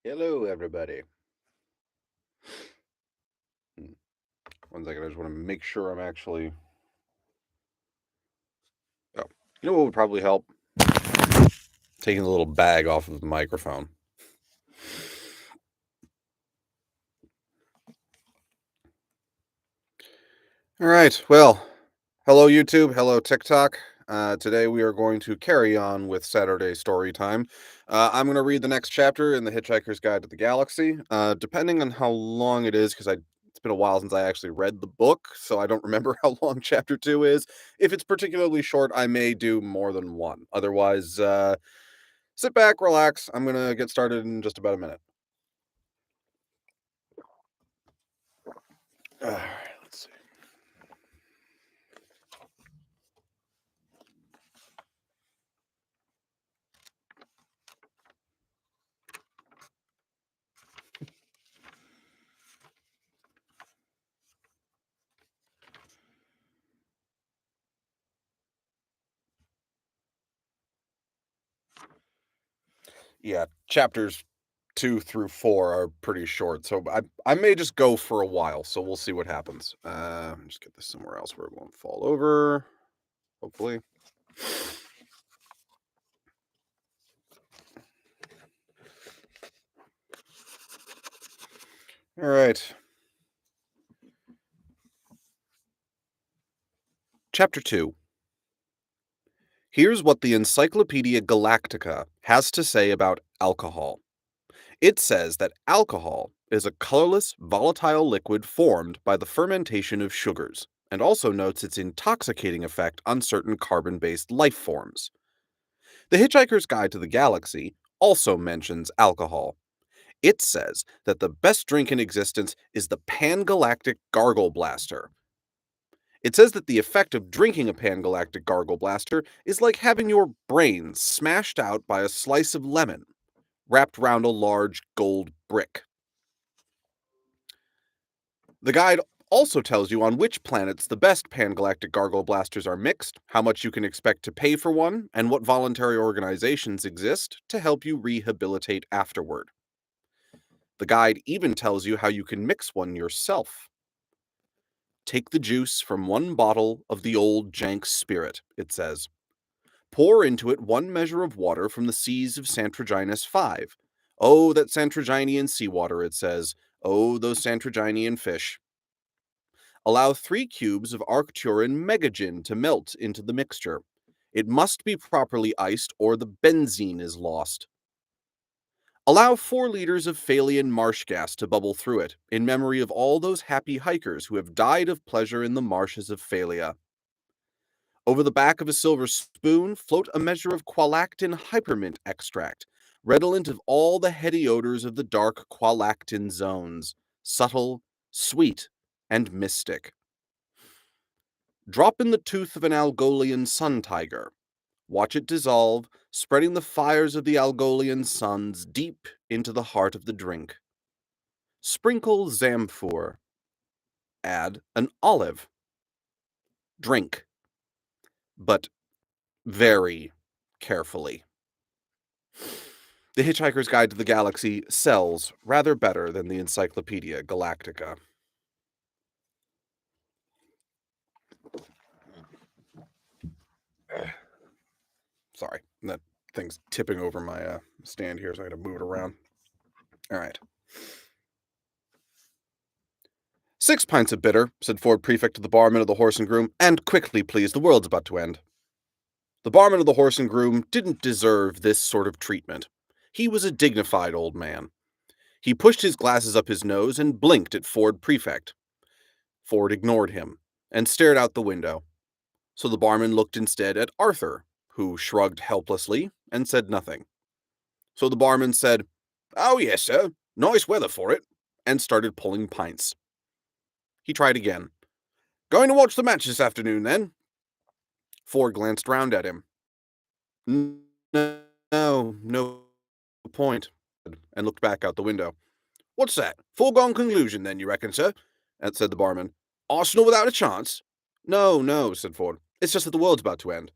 Hello, everybody. Hmm, 1 second, I just want to make sure I'm actually. Oh, you know what would probably help? Taking the little bag off of the microphone. All right. Well, hello, YouTube. Hello, TikTok. Today we are going to carry on with Saturday story time. I'm going to read the next chapter in The Hitchhiker's Guide to the Galaxy. Depending on how long it is, because it's been a while since I actually read the book, so I don't remember how long chapter 2 is. If it's particularly short, I may do more than one. Otherwise, sit back, relax. I'm going to get started in just about a minute. All right, let's see. Yeah, chapters 2 through 4 are pretty short, so I may just go for a while, so we'll see what happens. Just get this somewhere else where it won't fall over, hopefully. All right. Chapter 2. Here's what the Encyclopedia Galactica has to say about alcohol. It says that alcohol is a colorless, volatile liquid formed by the fermentation of sugars, and also notes its intoxicating effect on certain carbon-based life forms. The Hitchhiker's Guide to the Galaxy also mentions alcohol. It says that the best drink in existence is the Pangalactic Gargle Blaster. It says that the effect of drinking a Pangalactic Gargle Blaster is like having your brains smashed out by a slice of lemon wrapped round a large gold brick. The guide also tells you on which planets the best Pangalactic Gargle Blasters are mixed, how much you can expect to pay for one, and what voluntary organizations exist to help you rehabilitate afterward. The guide even tells you how you can mix one yourself. Take the juice from one bottle of the old Jank spirit, it says. Pour into it 1 measure of water from the seas of Santroginus 5. Oh, that Santroginian seawater, it says. Oh, those Santroginian fish. Allow 3 cubes of Arcturan Megagin to melt into the mixture. It must be properly iced or the benzene is lost. Allow 4 liters of Phalian marsh gas to bubble through it, in memory of all those happy hikers who have died of pleasure in the marshes of Phalia. Over the back of a silver spoon, float a measure of qualactin hypermint extract, redolent of all the heady odors of the dark qualactin zones, subtle, sweet, and mystic. Drop in the tooth of an Algolian sun tiger. Watch it dissolve, spreading the fires of the Algolian suns deep into the heart of the drink. Sprinkle Zamfur. Add an olive. Drink. But very carefully. The Hitchhiker's Guide to the Galaxy sells rather better than the Encyclopedia Galactica. Sorry, that thing's tipping over my stand here, so I gotta move it around. All right. 6 pints of bitter, said Ford Prefect to the barman of the Horse and Groom, and quickly, please, the world's about to end. The barman of the Horse and Groom didn't deserve this sort of treatment. He was a dignified old man. He pushed his glasses up his nose and blinked at Ford Prefect. Ford ignored him and stared out the window. So the barman looked instead at Arthur, who shrugged helplessly and said nothing. So the barman said, "Oh, yes, sir. Nice weather for it," and started pulling pints. He tried again. "Going to watch the match this afternoon, then?" Ford glanced round at him. No point," and looked back out the window. "What's that? Foregone conclusion, then, you reckon, sir?" said the barman. "Arsenal without a chance?" No, said Ford. "It's just that the world's about to end."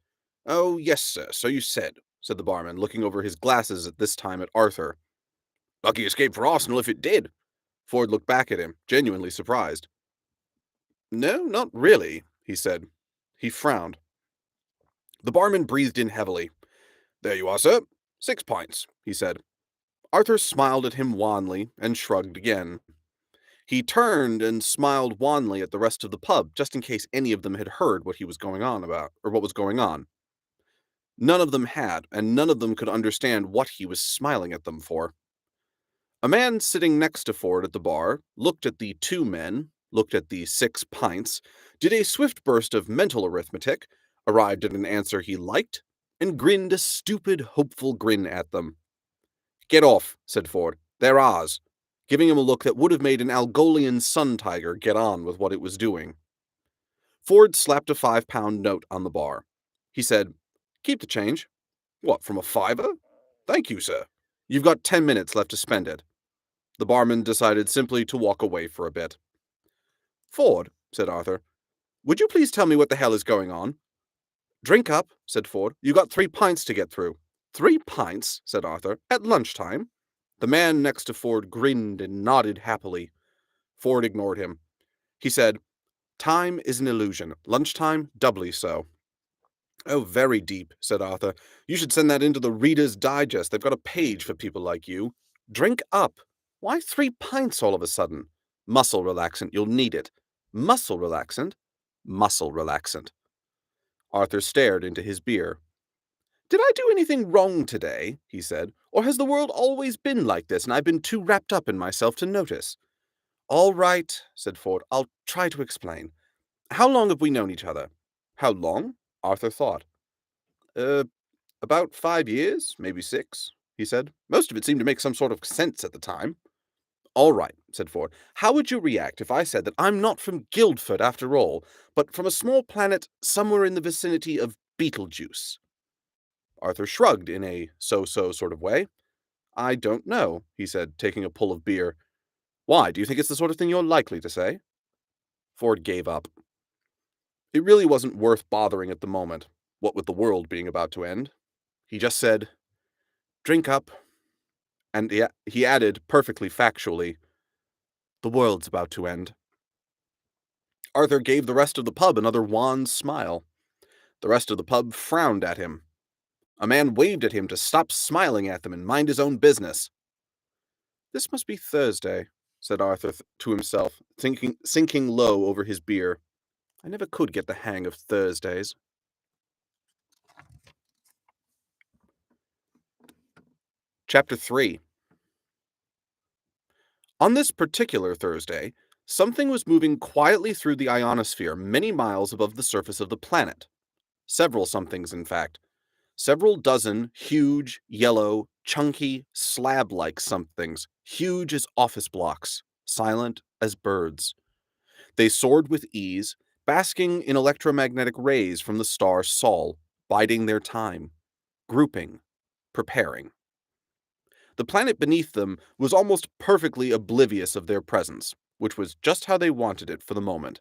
"Oh, yes, sir, so you said," the barman, looking over his glasses at this time at Arthur. Lucky escape for Arsenal if it did. Ford looked back at him, genuinely surprised. No, not really, he said. He frowned. The barman breathed in heavily. There you are, sir. 6 pints, he said. Arthur smiled at him wanly and shrugged again. He turned and smiled wanly at the rest of the pub, just in case any of them had heard what he was going on about, or what was going on. None of them had, and none of them could understand what he was smiling at them for. A man sitting next to Ford at the bar looked at the two men, looked at the 6 pints, did a swift burst of mental arithmetic, arrived at an answer he liked, and grinned a stupid, hopeful grin at them. Get off, said Ford. They're ours, giving him a look that would have made an Algolian sun tiger get on with what it was doing. Ford slapped a 5-pound note on the bar. He said, Keep the change. What, from a fiver? Thank you, sir. You've got 10 minutes left to spend it. The barman decided simply to walk away for a bit. Ford, said Arthur, would you please tell me what the hell is going on? Drink up, said Ford. You got 3 pints to get through. 3 pints, said Arthur, at lunchtime? The man next to Ford grinned and nodded happily. Ford ignored him. He said, Time is an illusion. Lunchtime, doubly so. Oh, very deep, said Arthur. You should send that into the Reader's Digest. They've got a page for people like you. Drink up. Why 3 pints all of a sudden? Muscle relaxant, you'll need it. Muscle relaxant? Muscle relaxant. Arthur stared into his beer. Did I do anything wrong today? He said. Or has the world always been like this and I've been too wrapped up in myself to notice? All right, said Ford. I'll try to explain. How long have we known each other? How long? Arthur thought. About 5 years, maybe 6, he said. Most of it seemed to make some sort of sense at the time. All right, said Ford. How would you react if I said that I'm not from Guildford after all, but from a small planet somewhere in the vicinity of Beetlejuice? Arthur shrugged in a so-so sort of way. I don't know, he said, taking a pull of beer. Why, do you think it's the sort of thing you're likely to say? Ford gave up. It really wasn't worth bothering at the moment, what with the world being about to end. He just said, Drink up. And he added, perfectly factually, The world's about to end. Arthur gave the rest of the pub another wan smile. The rest of the pub frowned at him. A man waved at him to stop smiling at them and mind his own business. This must be Thursday, said Arthur to himself, sinking low over his beer. I never could get the hang of Thursdays. Chapter 3. On this particular Thursday, something was moving quietly through the ionosphere many miles above the surface of the planet. Several somethings, in fact. Several dozen huge, yellow, chunky, slab-like somethings, huge as office blocks, silent as birds. They soared with ease, basking in electromagnetic rays from the star Sol, biding their time, grouping, preparing. The planet beneath them was almost perfectly oblivious of their presence, which was just how they wanted it for the moment.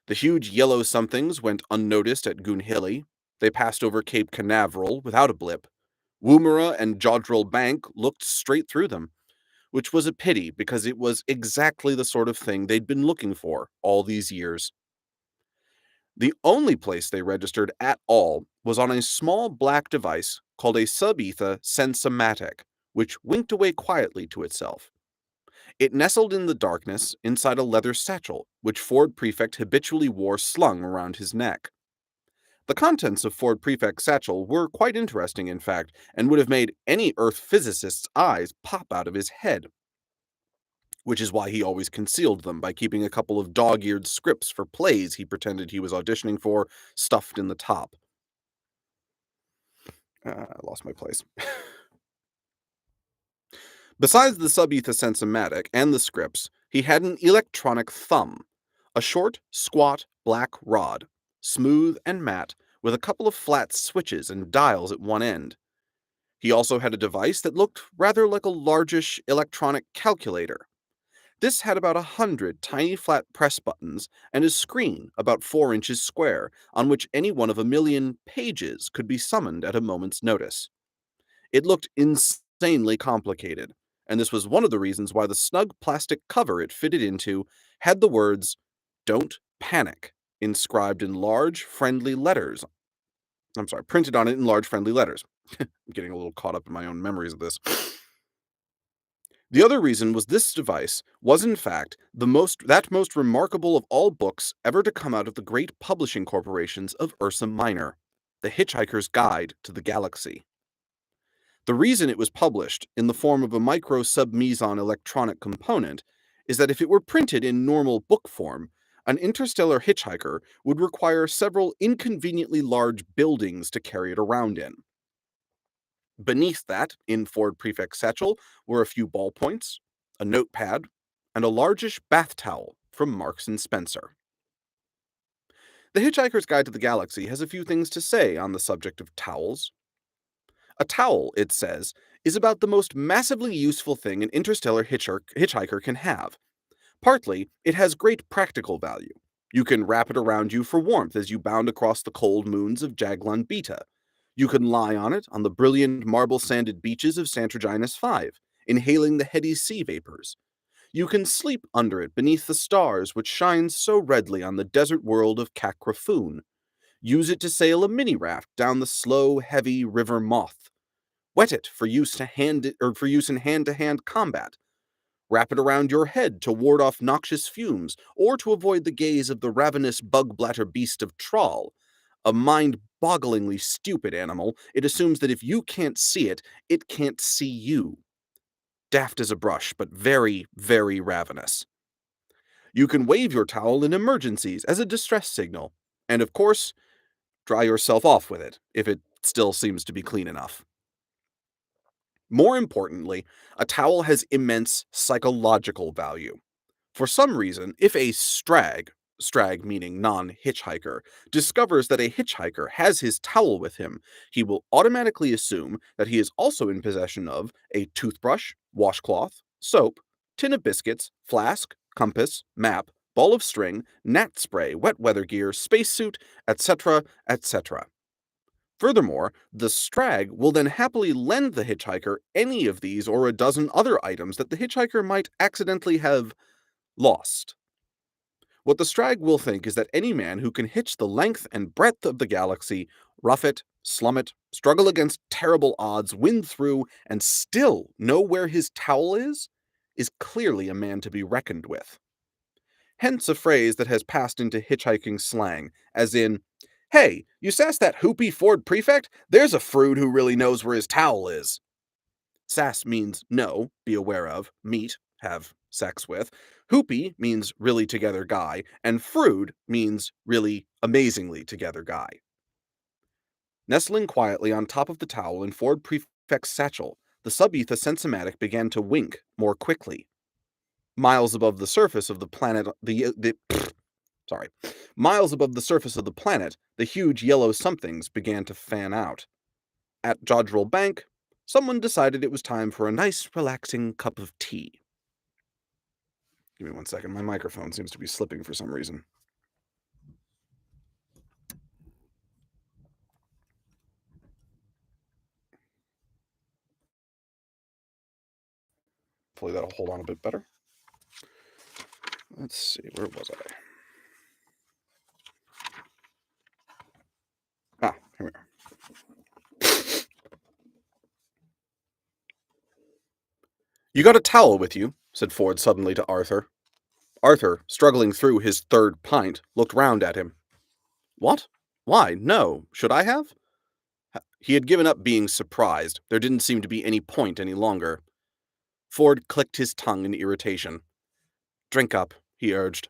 The huge yellow somethings went unnoticed at Goonhilly. They passed over Cape Canaveral without a blip. Woomera and Jodrell Bank looked straight through them, which was a pity because it was exactly the sort of thing they'd been looking for all these years. The only place they registered at all was on a small black device called a Subetha Sensomatic, which winked away quietly to itself. It nestled in the darkness inside a leather satchel, which Ford Prefect habitually wore slung around his neck. The contents of Ford Prefect's satchel were quite interesting, in fact, and would have made any Earth physicist's eyes pop out of his head. Which is why he always concealed them by keeping a couple of dog-eared scripts for plays he pretended he was auditioning for stuffed in the top. I lost my place. Besides the Subetha Sensomatic and the scripts, he had an electronic thumb, a short, squat, black rod, smooth and matte, with a couple of flat switches and dials at one end. He also had a device that looked rather like a largish electronic calculator. This had about 100 tiny flat press buttons and a screen about 4 inches square, on which any one of a million pages could be summoned at a moment's notice. It looked insanely complicated, and this was one of the reasons why the snug plastic cover it fitted into had the words, "Don't panic," inscribed in large, friendly letters. I'm sorry, printed on it in large, friendly letters. I'm getting a little caught up in my own memories of this. The other reason was this device was in fact the most remarkable of all books ever to come out of the great publishing corporations of Ursa Minor, The Hitchhiker's Guide to the Galaxy. The reason it was published in the form of a micro submeson electronic component is that if it were printed in normal book form, an interstellar hitchhiker would require several inconveniently large buildings to carry it around in. Beneath that, in Ford Prefect's satchel, were a few ballpoints, a notepad, and a largish bath towel from Marks and Spencer. The Hitchhiker's Guide to the Galaxy has a few things to say on the subject of towels. A towel, it says, is about the most massively useful thing an interstellar hitchhiker can have. Partly, it has great practical value. You can wrap it around you for warmth as you bound across the cold moons of Jaglon Beta. You can lie on it on the brilliant marble-sanded beaches of Santroginus V, inhaling the heady sea vapors. You can sleep under it beneath the stars which shine so redly on the desert world of Kakrafoon. Use it to sail a mini-raft down the slow, heavy river Moth. Wet it for use in hand-to-hand combat. Wrap it around your head to ward off noxious fumes, or to avoid the gaze of the ravenous bug-blatter beast of Trawl. A mind-bogglingly stupid animal, it assumes that if you can't see it, it can't see you. Daft as a brush, but very, very ravenous. You can wave your towel in emergencies as a distress signal, and of course, dry yourself off with it, if it still seems to be clean enough. More importantly, a towel has immense psychological value. For some reason, if a strag meaning non-hitchhiker, discovers that a hitchhiker has his towel with him, he will automatically assume that he is also in possession of a toothbrush, washcloth, soap, tin of biscuits, flask, compass, map, ball of string, gnat spray, wet weather gear, spacesuit, etc., etc. Furthermore, the strag will then happily lend the hitchhiker any of these or a dozen other items that the hitchhiker might accidentally have lost. What the strag will think is that any man who can hitch the length and breadth of the galaxy, rough it, slum it, struggle against terrible odds, win through, and still know where his towel is clearly a man to be reckoned with. Hence a phrase that has passed into hitchhiking slang, as in, "Hey, you sass that hoopy Ford prefect? There's a frood who really knows where his towel is." Sass means know, be aware of, meet, have sex with. Hoopy means really together guy, and frood means really amazingly together guy. Nestling quietly on top of the towel in Ford Prefect's satchel, the Subetha Sensomatic began to wink more quickly. Miles above the surface of the planet, sorry, miles above the surface of the planet, the huge yellow somethings began to fan out. At Jodrell Bank, someone decided it was time for a nice, relaxing cup of tea. Give me 1 second. My microphone seems to be slipping for some reason. Hopefully that'll hold on a bit better. Let's see, where was I? Here we are. "You got a towel with you?" said Ford suddenly to Arthur. Arthur, struggling through his third pint, looked round at him. "What? Why, no. Should I have?" He had given up being surprised. There didn't seem to be any point any longer. Ford clicked his tongue in irritation. "Drink up," he urged.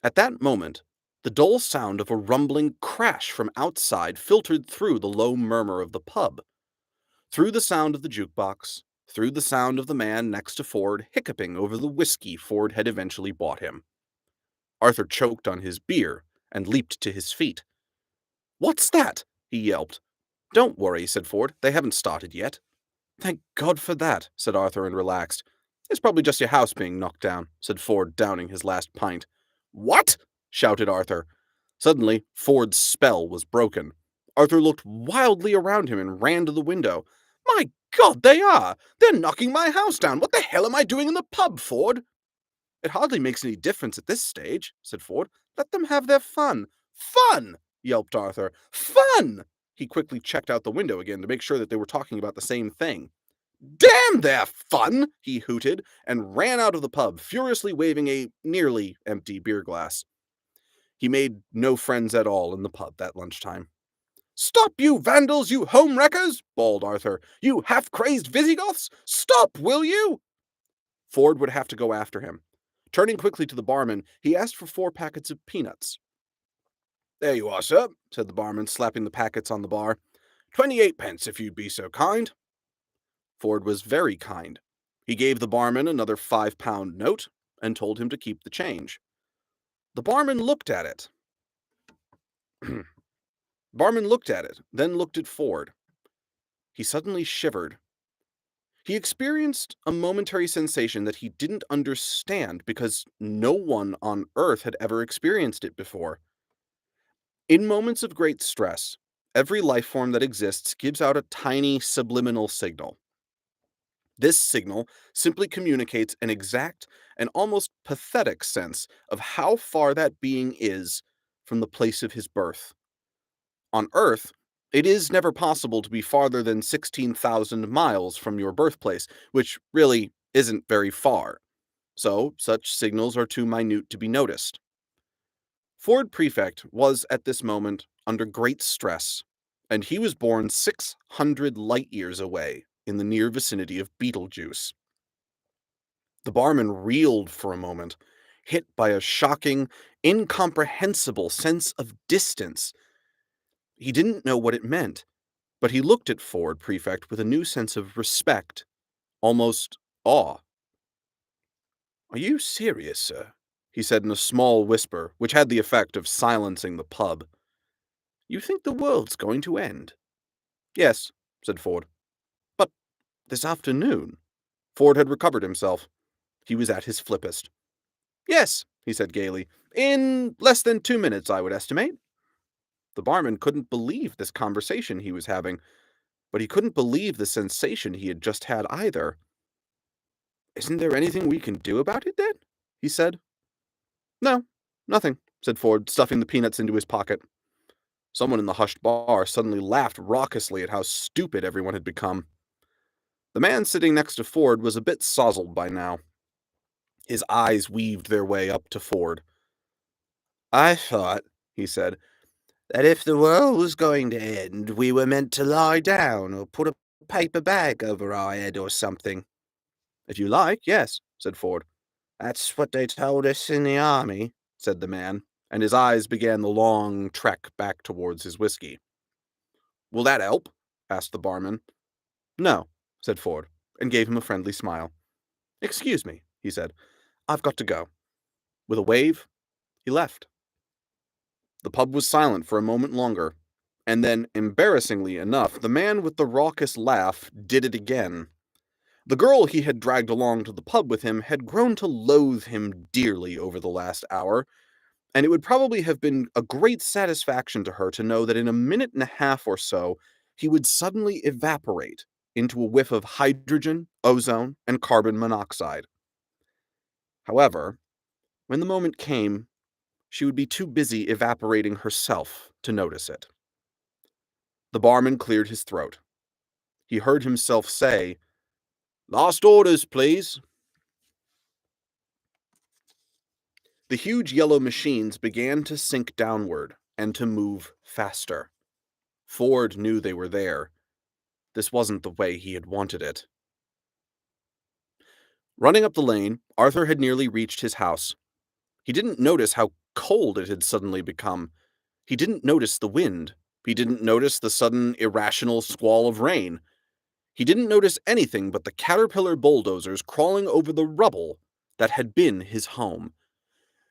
At that moment, the dull sound of a rumbling crash from outside filtered through the low murmur of the pub. Through the sound of the jukebox, through the sound of the man next to Ford hiccuping over the whiskey Ford had eventually bought him. Arthur choked on his beer and leaped to his feet. "What's that?" he yelped. "Don't worry," said Ford. "They haven't started yet." "Thank God for that," said Arthur and relaxed. "It's probably just your house being knocked down," said Ford, downing his last pint. "What?" shouted Arthur. Suddenly, Ford's spell was broken. Arthur looked wildly around him and ran to the window. "My God, they are! They're knocking my house down! What the hell am I doing in the pub, Ford? It hardly makes any difference at this stage, said Ford. Let them have their fun. Fun! Yelped Arthur. Fun! He quickly checked out the window again to make sure that they were talking about the same thing. Damn their fun! He hooted, and ran out of the pub, furiously waving a nearly empty beer glass. He made no friends at all in the pub that lunchtime. Stop, you vandals, you home wreckers! Bawled Arthur. You half-crazed Visigoths! Stop, will you? Ford would have to go after him. Turning quickly to the barman, he asked for 4 packets of peanuts. There you are, sir, said the barman, slapping the packets on the bar. 28 pence, if you'd be so kind. Ford was very kind. He gave the barman another £5 note and told him to keep the change. The barman looked at it. Barman looked at it, then looked at Ford. He suddenly shivered. He experienced a momentary sensation that he didn't understand because no one on Earth had ever experienced it before. In moments of great stress, every life form that exists gives out a tiny subliminal signal. This signal simply communicates an exact and almost pathetic sense of how far that being is from the place of his birth. On Earth, it is never possible to be farther than 16,000 miles from your birthplace, which really isn't very far. So, such signals are too minute to be noticed. Ford Prefect was at this moment under great stress, and he was born 600 light years away in the near vicinity of Betelgeuse. The barman reeled for a moment, hit by a shocking, incomprehensible sense of distance. He didn't know what it meant, but he looked at Ford Prefect with a new sense of respect, almost awe. Are you serious, sir? He said in a small whisper, which had the effect of silencing the pub. You think the world's going to end? Yes, said Ford. But this afternoon? Ford had recovered himself. He was at his flippest. Yes, he said gaily. In less than 2 minutes, I would estimate. The barman couldn't believe this conversation he was having, but he couldn't believe the sensation he had just had either. Isn't there anything we can do about it, then? He said. No, nothing, said Ford, stuffing the peanuts into his pocket. Someone in the hushed bar suddenly laughed raucously at how stupid everyone had become. The man sitting next to Ford was a bit sozzled by now. His eyes weaved their way up to Ford. I thought, he said, that if the world was going to end, we were meant to lie down or put a paper bag over our head or something. If you like, yes, said Ford. That's what they told us in the army, said the man, and his eyes began the long trek back towards his whiskey. Will that help? Asked the barman. No, said Ford, and gave him a friendly smile. Excuse me, he said. I've got to go. With a wave, he left. The pub was silent for a moment longer, and then, embarrassingly enough, the man with the raucous laugh did it again. The girl he had dragged along to the pub with him had grown to loathe him dearly over the last hour, and it would probably have been a great satisfaction to her to know that in a minute and a half or so, he would suddenly evaporate into a whiff of hydrogen, ozone, and carbon monoxide. However, when the moment came, she would be too busy evaporating herself to notice it. The barman cleared his throat. He heard himself say, Last orders, please. The huge yellow machines began to sink downward and to move faster. Ford knew they were there. This wasn't the way he had wanted it. Running up the lane, Arthur had nearly reached his house. He didn't notice how cold it had suddenly become. He didn't notice the wind. He didn't notice the sudden irrational squall of rain. He didn't notice anything but the caterpillar bulldozers crawling over the rubble that had been his home.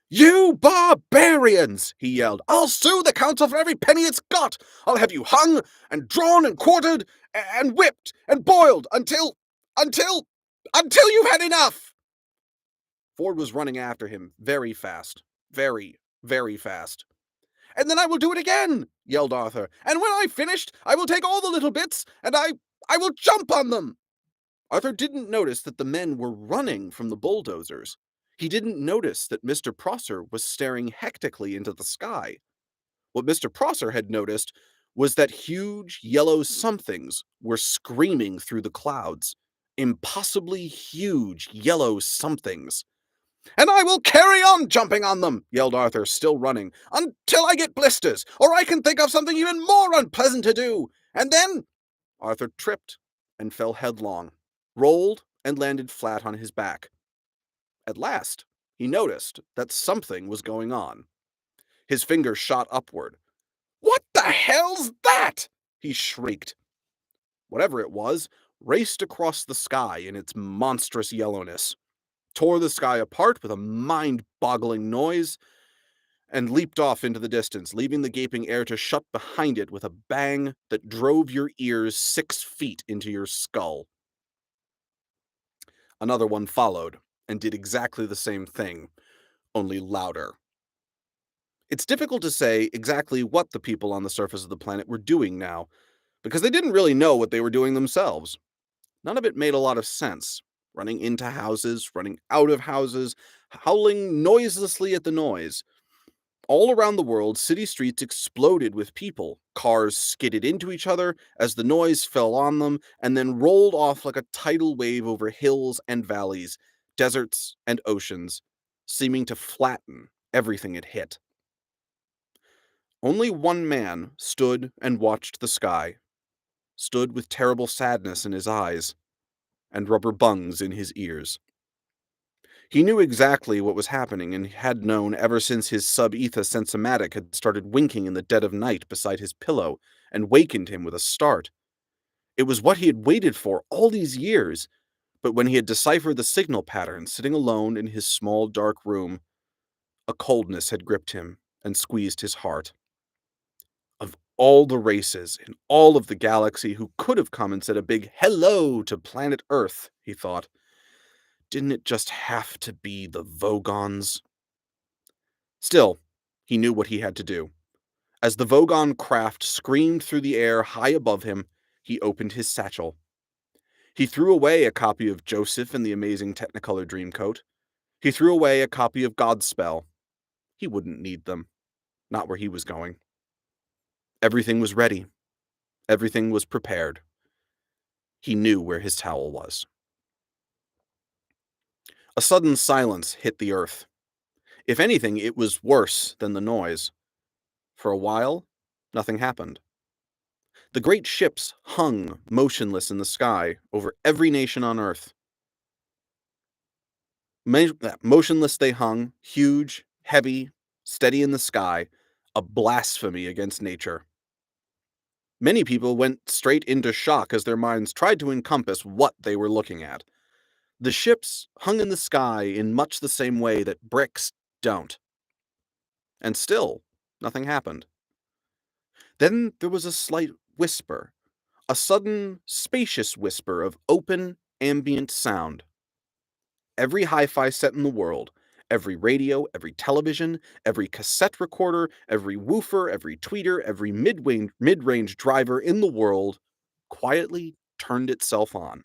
You barbarians, he yelled. I'll sue the council for every penny it's got. I'll have you hung and drawn and quartered and whipped and boiled until you've had enough. Ford was running after him very fast. Very, very fast. And then I will do it again, yelled Arthur. And when I've finished, I will take all the little bits and I will jump on them. Arthur didn't notice that the men were running from the bulldozers. He didn't notice that Mr. Prosser was staring hectically into the sky. What Mr. Prosser had noticed was that huge yellow somethings were screaming through the clouds. Impossibly huge yellow somethings. "And I will carry on jumping on them," yelled Arthur, still running, "until I get blisters, or I can think of something even more unpleasant to do. And then—" Arthur tripped and fell headlong, rolled, and landed flat on his back. At last, he noticed that something was going on. His fingers shot upward. "What the hell's that?" he shrieked. Whatever it was, raced across the sky in its monstrous yellowness, tore the sky apart with a mind-boggling noise, and leaped off into the distance, leaving the gaping air to shut behind it with a bang that drove your ears 6 feet into your skull. Another one followed, and did exactly the same thing, only louder. It's difficult to say exactly what the people on the surface of the planet were doing now, because they didn't really know what they were doing themselves. None of it made a lot of sense. Running into houses, running out of houses, howling noiselessly at the noise. All around the world, city streets exploded with people. Cars skidded into each other as the noise fell on them, and then rolled off like a tidal wave over hills and valleys, deserts and oceans, seeming to flatten everything it hit. Only one man stood and watched the sky, stood with terrible sadness in his eyes, and rubber bungs in his ears. He knew exactly what was happening and had known ever since his sub-etha sensomatic had started winking in the dead of night beside his pillow and wakened him with a start. It was what he had waited for all these years, but when he had deciphered the signal pattern sitting alone in his small dark room, a coldness had gripped him and squeezed his heart. Of all the races in all of the galaxy who could have come and said a big hello to planet Earth, he thought, didn't it just have to be the Vogons? Still, he knew what he had to do. As the Vogon craft screamed through the air high above him, he opened his satchel. He threw away a copy of Joseph and the Amazing Technicolor Dreamcoat. He threw away a copy of Godspell. He wouldn't need them. Not where he was going. Everything was ready. Everything was prepared. He knew where his towel was. A sudden silence hit the earth. If anything, it was worse than the noise. For a while, nothing happened. The great ships hung motionless in the sky over every nation on Earth. Motionless they hung, huge, heavy, steady in the sky, a blasphemy against nature. Many people went straight into shock as their minds tried to encompass what they were looking at. The ships hung in the sky in much the same way that bricks don't. And still, nothing happened. Then there was a slight whisper, a sudden, spacious whisper of open, ambient sound. Every hi-fi set in the world, every radio, every television, every cassette recorder, every woofer, every tweeter, every mid-range driver in the world quietly turned itself on.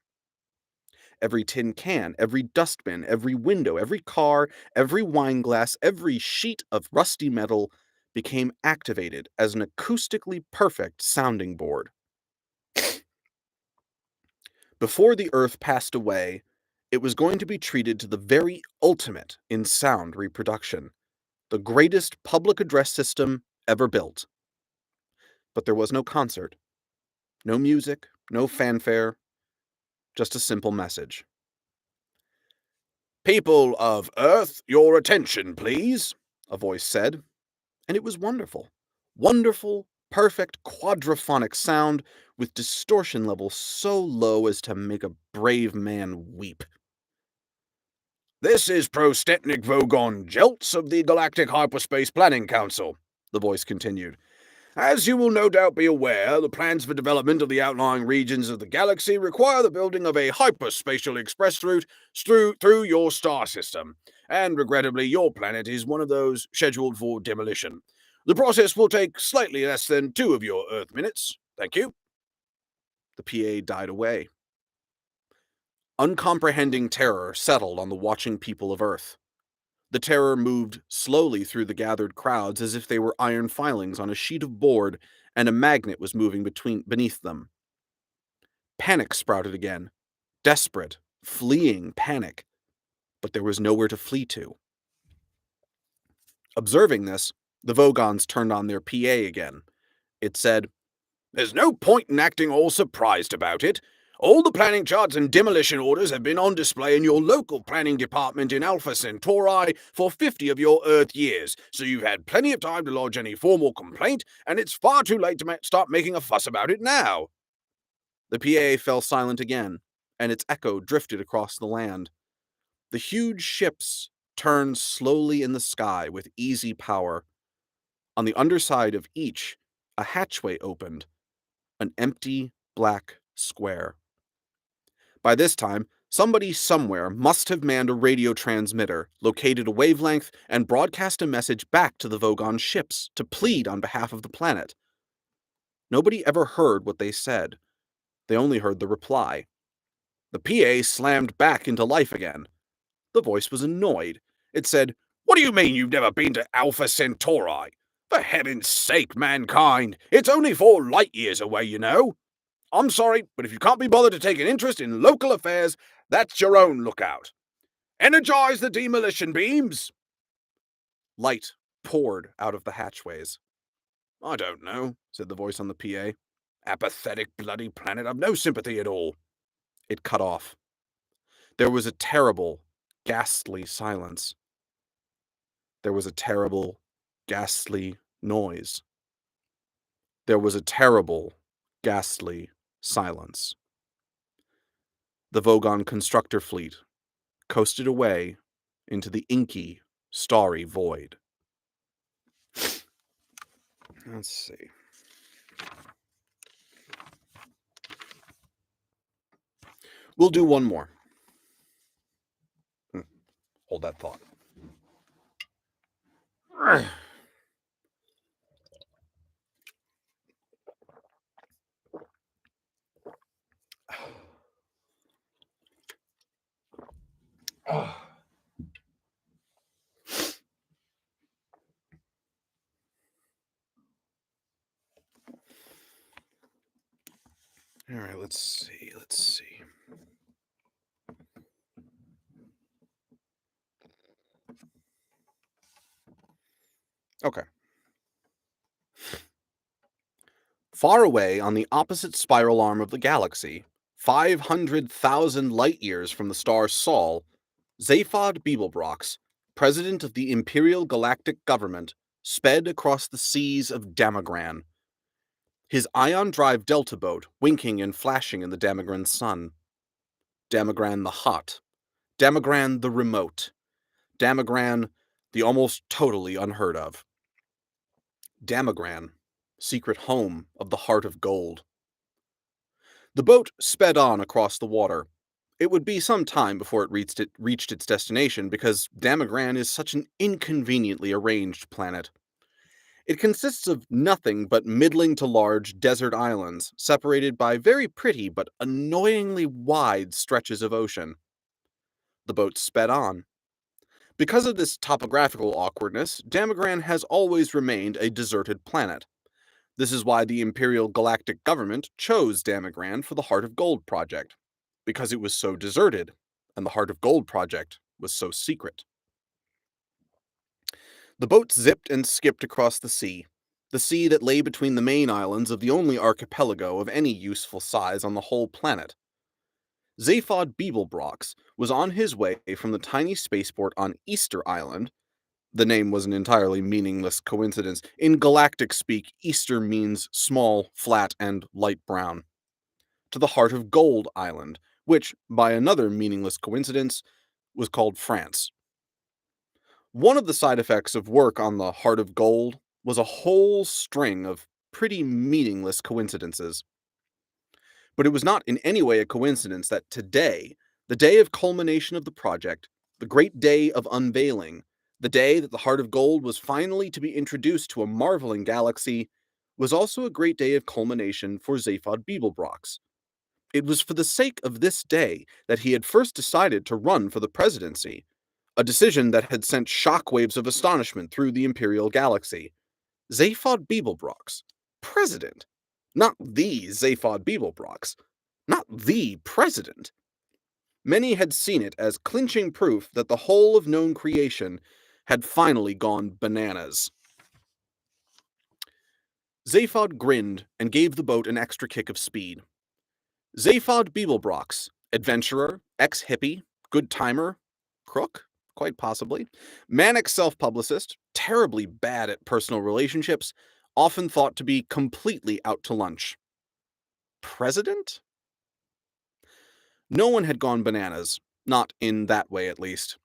Every tin can, every dustbin, every window, every car, every wine glass, every sheet of rusty metal became activated as an acoustically perfect sounding board. Before the Earth passed away, it was going to be treated to the very ultimate in sound reproduction, the greatest public address system ever built. But there was no concert, no music, no fanfare, just a simple message. "People of Earth, your attention, please," a voice said, and it was wonderful. Wonderful, perfect quadraphonic sound with distortion levels so low as to make a brave man weep. "This is Prostetnik Vogon Jeltz of the Galactic Hyperspace Planning Council," the voice continued. "As you will no doubt be aware, the plans for development of the outlying regions of the galaxy require the building of a hyperspatial express route through your star system, and regrettably your planet is one of those scheduled for demolition. The process will take slightly less than 2 of your Earth minutes. Thank you." The PA died away. Uncomprehending terror settled on the watching people of Earth. The terror moved slowly through the gathered crowds as if they were iron filings on a sheet of board and a magnet was moving beneath them. Panic sprouted again. Desperate, fleeing panic. But there was nowhere to flee to. Observing this, the Vogons turned on their PA again. It said, "There's no point in acting all surprised about it. All the planning charts and demolition orders have been on display in your local planning department in Alpha Centauri for 50 of your Earth years, so you've had plenty of time to lodge any formal complaint, and it's far too late to start making a fuss about it now." The PA fell silent again, and its echo drifted across the land. The huge ships turned slowly in the sky with easy power. On the underside of each, a hatchway opened, an empty black square. By this time, somebody somewhere must have manned a radio transmitter, located a wavelength, and broadcast a message back to the Vogon ships to plead on behalf of the planet. Nobody ever heard what they said. They only heard the reply. The PA slammed back into life again. The voice was annoyed. It said, "What do you mean you've never been to Alpha Centauri? For heaven's sake, mankind, it's only 4 light years away, you know. I'm sorry, but if you can't be bothered to take an interest in local affairs, that's your own lookout. Energize the demolition beams!" Light poured out of the hatchways. "I don't know," said the voice on the PA. "Apathetic bloody planet, I've no sympathy at all." It cut off. There was a terrible, ghastly silence. There was a terrible, ghastly noise. There was a terrible, ghastly silence. The Vogon constructor fleet coasted away into the inky, starry void. Let's see. We'll do one more. Hold that thought. All right, let's see. Okay. Far away on the opposite spiral arm of the galaxy, 500,000 light years from the star Sol, Zaphod Beeblebrox, president of the Imperial Galactic Government, sped across the seas of Damagran. His ion drive delta boat winking and flashing in the Damagran sun. Damagran the hot. Damagran the remote. Damagran the almost totally unheard of. Damagran, secret home of the Heart of Gold. The boat sped on across the water. It would be some time before it reached its destination because Damagran is such an inconveniently arranged planet. It consists of nothing but middling to large desert islands, separated by very pretty but annoyingly wide stretches of ocean. The boat sped on. Because of this topographical awkwardness, Damagran has always remained a deserted planet. This is why the Imperial Galactic Government chose Damagran for the Heart of Gold project, because it was so deserted, and the Heart of Gold project was so secret. The boat zipped and skipped across the sea that lay between the main islands of the only archipelago of any useful size on the whole planet. Zaphod Beeblebrox was on his way from the tiny spaceport on Easter Island. The name was an entirely meaningless coincidence. In galactic speak, Easter means small, flat, and light brown. To the Heart of Gold Island, which, by another meaningless coincidence, was called France. One of the side effects of work on the Heart of Gold was a whole string of pretty meaningless coincidences. But it was not in any way a coincidence that today, the day of culmination of the project, the great day of unveiling, the day that the Heart of Gold was finally to be introduced to a marveling galaxy, was also a great day of culmination for Zaphod Beeblebrox. It was for the sake of this day that he had first decided to run for the presidency, a decision that had sent shockwaves of astonishment through the Imperial galaxy. Zaphod Beeblebrox, president. Not the Zaphod Beeblebrox. Not the president. Many had seen it as clinching proof that the whole of known creation had finally gone bananas. Zaphod grinned and gave the boat an extra kick of speed. Zaphod Beeblebrox, adventurer, ex-hippie, good timer, crook, quite possibly, manic self-publicist, terribly bad at personal relationships, often thought to be completely out to lunch. President? No one had gone bananas, not in that way at least.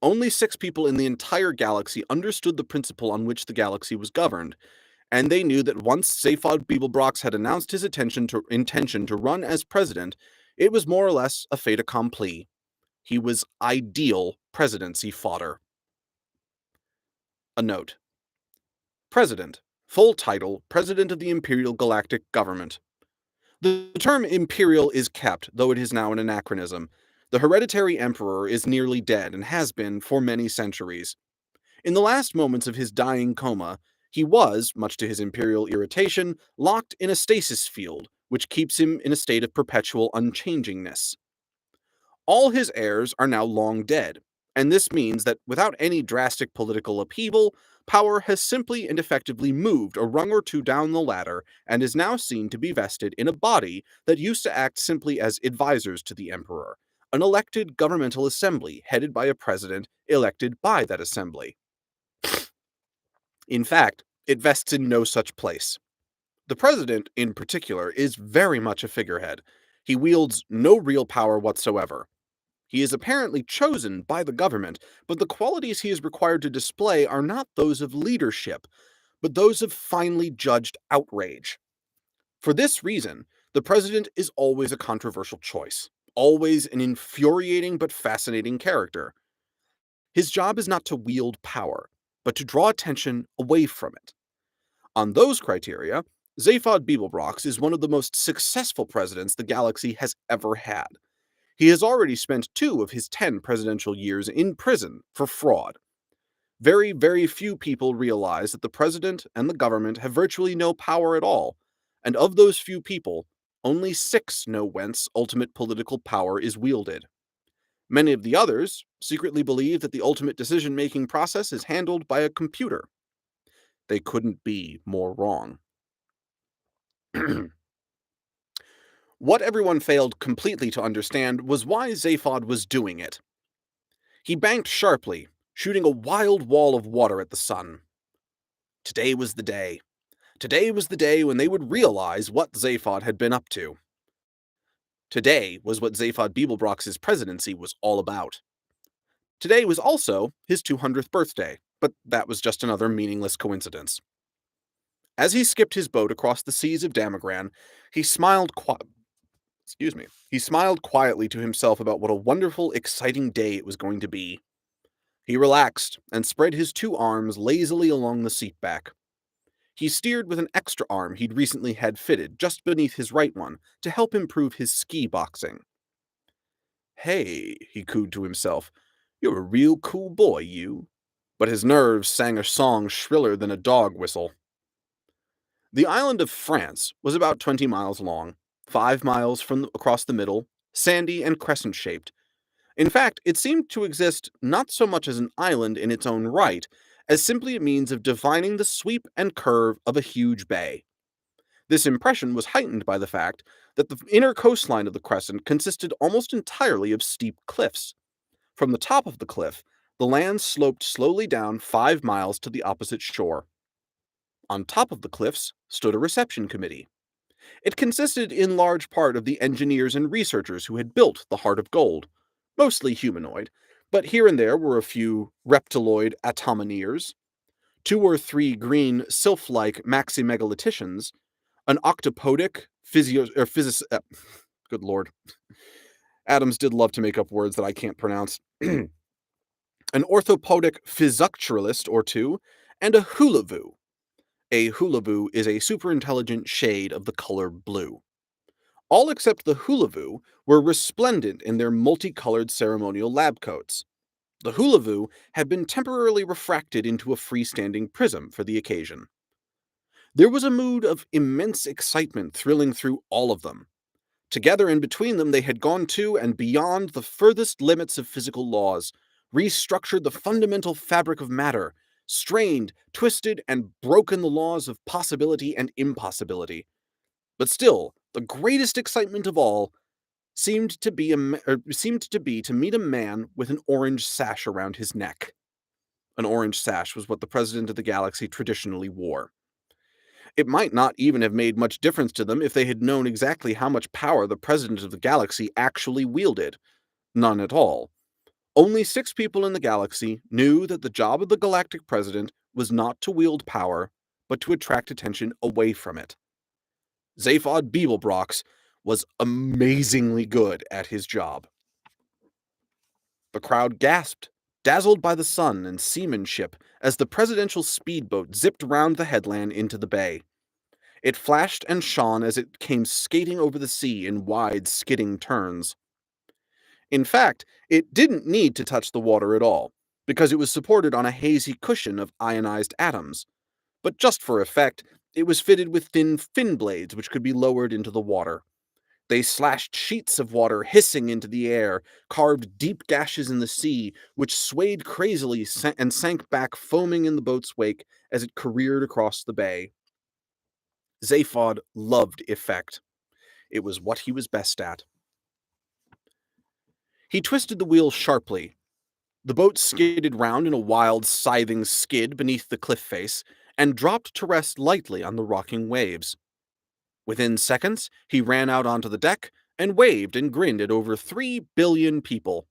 Only 6 people in the entire galaxy understood the principle on which the galaxy was governed, and they knew that once Zaphod Beeblebrox had announced his intention to run as president, it was more or less a fait accompli. He was ideal presidency fodder. A note. President. Full title, President of the Imperial Galactic Government. The term imperial is kept, though it is now an anachronism. The hereditary emperor is nearly dead and has been for many centuries. In the last moments of his dying coma, he was, much to his imperial irritation, locked in a stasis field, which keeps him in a state of perpetual unchangingness. All his heirs are now long dead, and this means that without any drastic political upheaval, power has simply and effectively moved a rung or two down the ladder and is now seen to be vested in a body that used to act simply as advisors to the emperor, an elected governmental assembly headed by a president elected by that assembly. In fact, it vests in no such place. The president, in particular, is very much a figurehead. He wields no real power whatsoever. He is apparently chosen by the government, but the qualities he is required to display are not those of leadership, but those of finely judged outrage. For this reason, the president is always a controversial choice, always an infuriating but fascinating character. His job is not to wield power, but to draw attention away from it. On those criteria, Zaphod Beeblebrox is one of the most successful presidents the galaxy has ever had. He has already spent 2 of his 10 presidential years in prison for fraud. Very, very few people realize that the president and the government have virtually no power at all, and of those few people, only 6 know whence ultimate political power is wielded. Many of the others secretly believe that the ultimate decision-making process is handled by a computer. They couldn't be more wrong. What everyone failed completely to understand was why Zaphod was doing it. He banked sharply, shooting a wild wall of water at the sun. Today was the day. Today was the day when they would realize what Zaphod had been up to. Today was what Zaphod Beeblebrox's presidency was all about. Today was also his 200th birthday, but that was just another meaningless coincidence. As he skipped his boat across the seas of Damagran, he smiled quietly to himself about what a wonderful, exciting day it was going to be. He relaxed and spread his 2 arms lazily along the seat back. He steered with an extra arm he'd recently had fitted just beneath his right one to help improve his ski boxing. "Hey," he cooed to himself, "you're a real cool boy, you." But his nerves sang a song shriller than a dog whistle. The island of France was about 20 miles long, 5 miles across the middle, sandy and crescent-shaped. In fact, it seemed to exist not so much as an island in its own right, as simply a means of defining the sweep and curve of a huge bay. This impression was heightened by the fact that the inner coastline of the crescent consisted almost entirely of steep cliffs. From the top of the cliff, the land sloped slowly down 5 miles to the opposite shore. On top of the cliffs stood a reception committee. It consisted in large part of the engineers and researchers who had built the Heart of Gold, mostly humanoid, but here and there were a few reptiloid atomineers, 2 or 3 green sylph-like maximegaliticians, an octopodic good lord. Adams did love to make up words that I can't pronounce. An orthopodic physucturalist or 2, and a hulavoo. A hulavoo is a superintelligent shade of the color blue. All except the Hulavu were resplendent in their multicolored ceremonial lab coats. The Hulavu had been temporarily refracted into a freestanding prism for the occasion. There was a mood of immense excitement thrilling through all of them. Together and between them, they had gone to and beyond the furthest limits of physical laws, restructured the fundamental fabric of matter, strained, twisted, and broken the laws of possibility and impossibility. But still, the greatest excitement of all seemed to be to meet a man with an orange sash around his neck. An orange sash was what the president of the galaxy traditionally wore. It might not even have made much difference to them if they had known exactly how much power the president of the galaxy actually wielded. None at all. Only 6 people in the galaxy knew that the job of the galactic president was not to wield power, but to attract attention away from it. Zaphod Beeblebrox was amazingly good at his job. The crowd gasped, dazzled by the sun and seamanship, as the presidential speedboat zipped round the headland into the bay. It flashed and shone as it came skating over the sea in wide, skidding turns. In fact, it didn't need to touch the water at all, because it was supported on a hazy cushion of ionized atoms. But just for effect, it was fitted with thin fin blades which could be lowered into the water. They slashed sheets of water hissing into the air, carved deep gashes in the sea, which swayed crazily and sank back foaming in the boat's wake as it careered across the bay. Zaphod loved effect. It was what he was best at. He twisted the wheel sharply. The boat skidded round in a wild, scything skid beneath the cliff face, and dropped to rest lightly on the rocking waves. Within seconds, he ran out onto the deck and waved and grinned at over 3 billion people.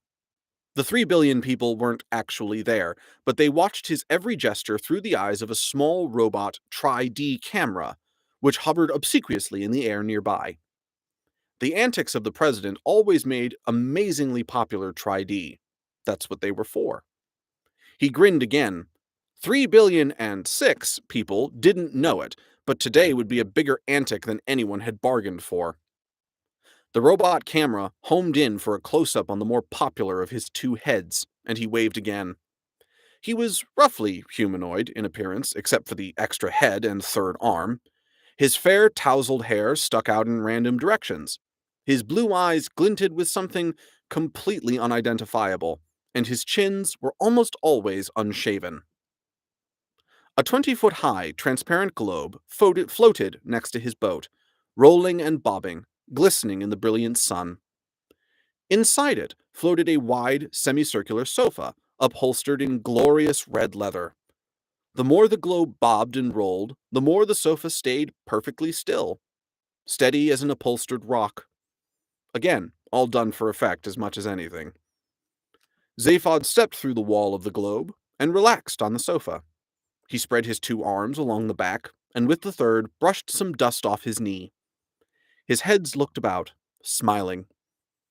The 3 billion people weren't actually there, but they watched his every gesture through the eyes of a small robot Tri-D camera, which hovered obsequiously in the air nearby. The antics of the president always made amazingly popular Tri-D. That's what they were for. He grinned again. 3,000,006 people didn't know it, but today would be a bigger antic than anyone had bargained for. The robot camera homed in for a close-up on the more popular of his 2 heads, and he waved again. He was roughly humanoid in appearance, except for the extra head and third arm. His fair, tousled hair stuck out in random directions. His blue eyes glinted with something completely unidentifiable, and his chins were almost always unshaven. A 20-foot-high, transparent globe floated next to his boat, rolling and bobbing, glistening in the brilliant sun. Inside it floated a wide, semicircular sofa, upholstered in glorious red leather. The more the globe bobbed and rolled, the more the sofa stayed perfectly still, steady as an upholstered rock. Again, all done for effect as much as anything. Zaphod stepped through the wall of the globe and relaxed on the sofa. He spread his 2 arms along the back, and with the third brushed some dust off his knee. His head looked about, smiling.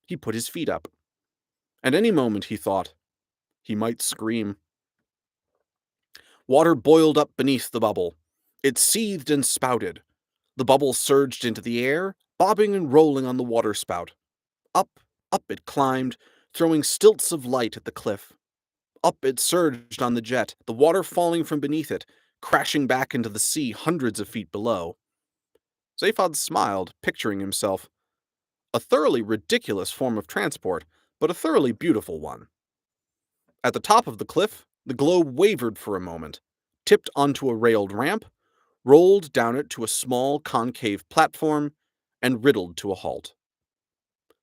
He put his feet up. At any moment, he thought, he might scream. Water boiled up beneath the bubble. It seethed and spouted. The bubble surged into the air, bobbing and rolling on the waterspout. Up, up it climbed, throwing stilts of light at the cliff. Up it surged on the jet, the water falling from beneath it, crashing back into the sea hundreds of feet below. Zaphod smiled, picturing himself. A thoroughly ridiculous form of transport, but a thoroughly beautiful one. At the top of the cliff, the globe wavered for a moment, tipped onto a railed ramp, rolled down it to a small concave platform, and riddled to a halt.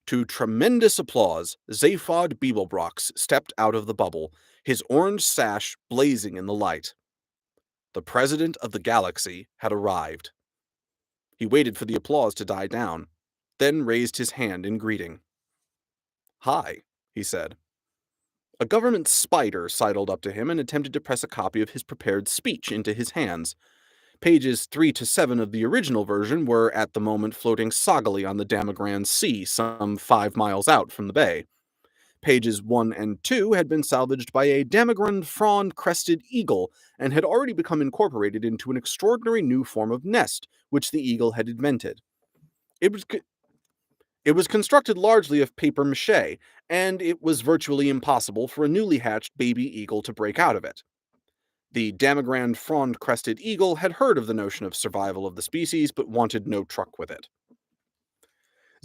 To tremendous applause, Zaphod Beeblebrox stepped out of the bubble, his orange sash blazing in the light. The president of the galaxy had arrived. He waited for the applause to die down, then raised his hand in greeting. "Hi," he said. A government spider sidled up to him and attempted to press a copy of his prepared speech into his hands. Pages 3 to 7 of the original version were at the moment floating soggily on the Damagran Sea, some 5 miles out from the bay. Pages 1 and 2 had been salvaged by a Damagran frond-crested eagle and had already become incorporated into an extraordinary new form of nest which the eagle had invented. It It was constructed largely of paper mache, and it was virtually impossible for a newly hatched baby eagle to break out of it. The Damigran frond-crested eagle had heard of the notion of survival of the species, but wanted no truck with it.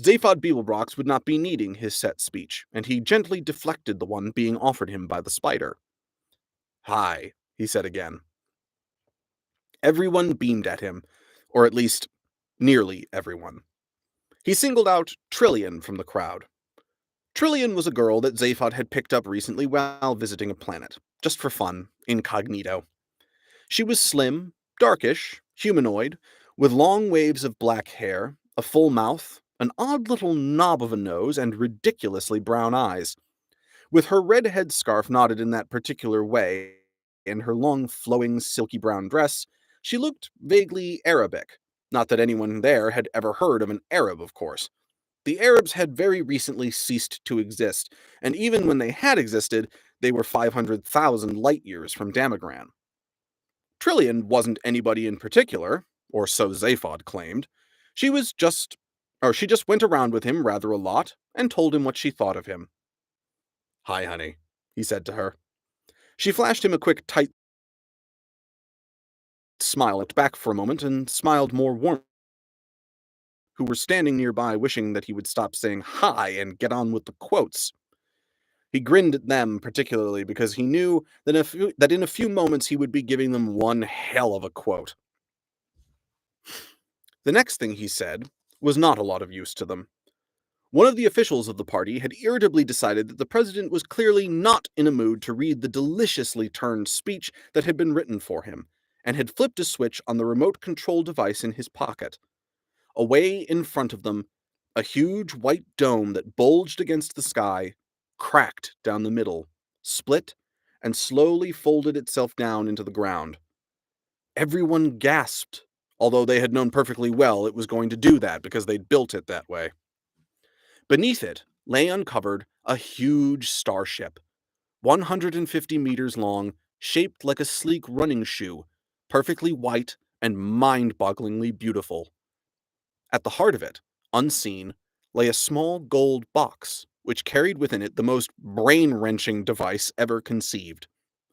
Zaphod Beeblebrox would not be needing his set speech, and he gently deflected the one being offered him by the spider. "Hi," he said again. Everyone beamed at him, or at least, nearly everyone. He singled out Trillian from the crowd. Trillian was a girl that Zaphod had picked up recently while visiting a planet, just for fun, incognito. She was slim, darkish, humanoid, with long waves of black hair, a full mouth, an odd little knob of a nose, and ridiculously brown eyes. With her red headscarf knotted in that particular way, and her long, flowing, silky brown dress, she looked vaguely Arabic. Not that anyone there had ever heard of an Arab, of course. The Arabs had very recently ceased to exist, and even when they had existed, they were 500,000 light years from Damigran. Trillian wasn't anybody in particular, or so Zaphod claimed. She was just, she just went around with him rather a lot and told him what she thought of him. "Hi, honey," he said to her. She flashed him a quick, tight smile, looked back for a moment, and smiled more warmly. Who were standing nearby wishing that he would stop saying hi and get on with the quotes. He grinned at them particularly because he knew that in a few moments he would be giving them one hell of a quote. The next thing he said was not a lot of use to them. One of the officials of the party had irritably decided that the president was clearly not in a mood to read the deliciously turned speech that had been written for him, and had flipped a switch on the remote control device in his pocket. Away in front of them, a huge white dome that bulged against the sky cracked down the middle, split, and slowly folded itself down into the ground. Everyone gasped, although they had known perfectly well it was going to do that because they'd built it that way. Beneath it lay uncovered a huge starship, 150 meters long, shaped like a sleek running shoe, perfectly white and mind-bogglingly beautiful. At the heart of it, unseen, lay a small gold box, which carried within it the most brain-wrenching device ever conceived.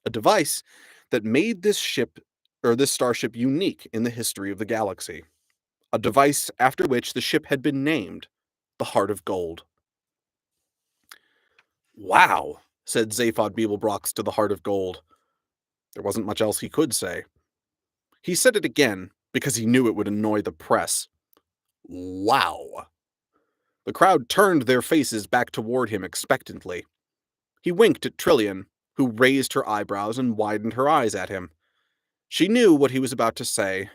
A device that made this starship unique in the history of the galaxy. A device after which the ship had been named, the Heart of Gold. "Wow," said Zaphod Beeblebrox to the Heart of Gold. There wasn't much else he could say. He said it again, because he knew it would annoy the press. "Wow." The crowd turned their faces back toward him expectantly. He winked at Trillian, who raised her eyebrows and widened her eyes at him. She knew what he was about to say,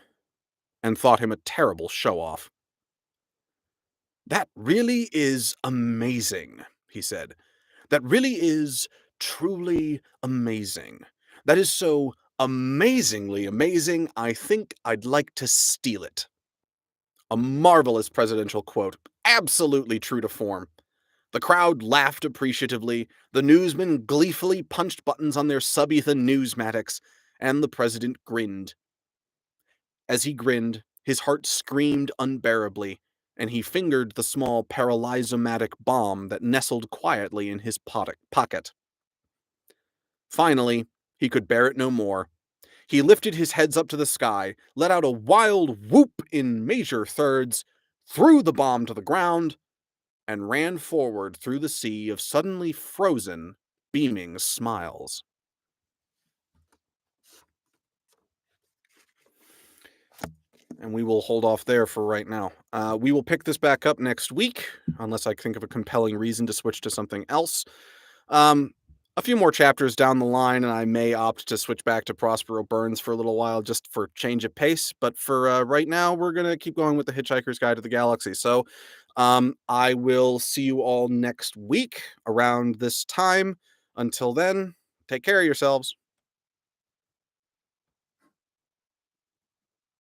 and thought him a terrible show-off. "That really is amazing," he said. "That really is truly amazing. That is so amazingly amazing, I think I'd like to steal it." A marvelous presidential quote, absolutely true to form. The crowd laughed appreciatively, the newsmen gleefully punched buttons on their Subetha newsmatics, and the president grinned. As he grinned, his heart screamed unbearably, and he fingered the small paralyzomatic bomb that nestled quietly in his pocket. Finally, he could bear it no more. He lifted his heads up to the sky, let out a wild whoop in major thirds, threw the bomb to the ground, and ran forward through the sea of suddenly frozen, beaming smiles. And we will hold off there for right now. We will pick this back up next week, unless I think of a compelling reason to switch to something else. A few more chapters down the line, and I may opt to switch back to Prospero Burns for a little while, just for change of pace. But for right now, we're going to keep going with the Hitchhiker's Guide to the Galaxy. So I will see you all next week around this time. Until then, take care of yourselves.